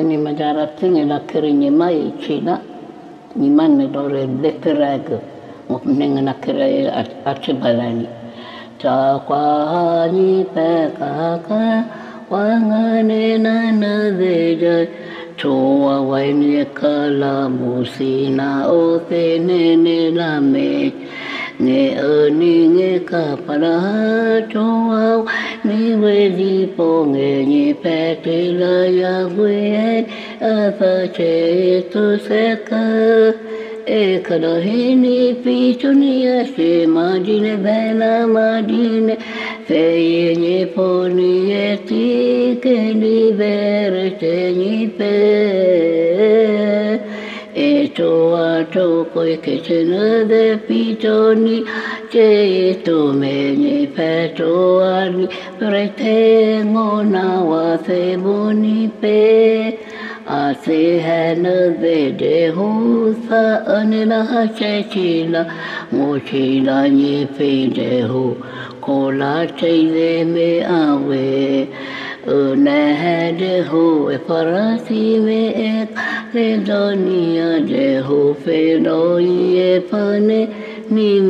ni majaratin ni la kirinya mai China ni man dore leperago nenga na kire achibalani cha kwa ni pe ka wangane na na deja choa waini kala musina o te ne la me ne ani nge ka para choa ni we di po nge ni pe te la ya we a pa che tu se ka e kada hini pi chunia se majine bela majine fe ni po ni e ti che ni ver te ni pe e choa cho koi che chena de pi choni che to me ni pe choa ni pre te ngona wa se boni pe a se hana de ho sa anila che chila mo chila ni pe de ho ko la che de me awe na de ho e parasi me e le donia de ho fe no ye pane ni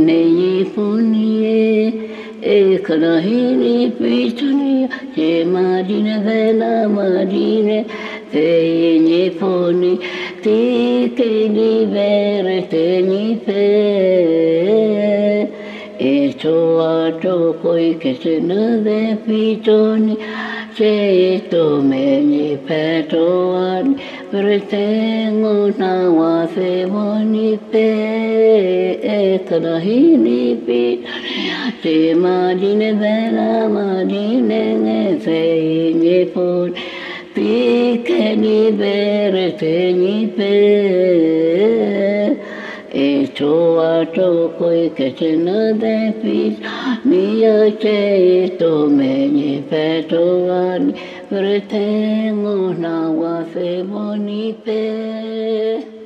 ne ye puni e kana hini pituni che madine vela madine te ni puni ti che ni vere te ni pe e choa cho koi che se ne de pitoni che to me ni pe toani per tengo na wa se boni pe e kana hini pitoni te madine vela madine ne se ni puni ti che ni vere te ni pe e choa cho koi che se ne de pi mi a che to me ni pe toani per tengo na wa se boni pe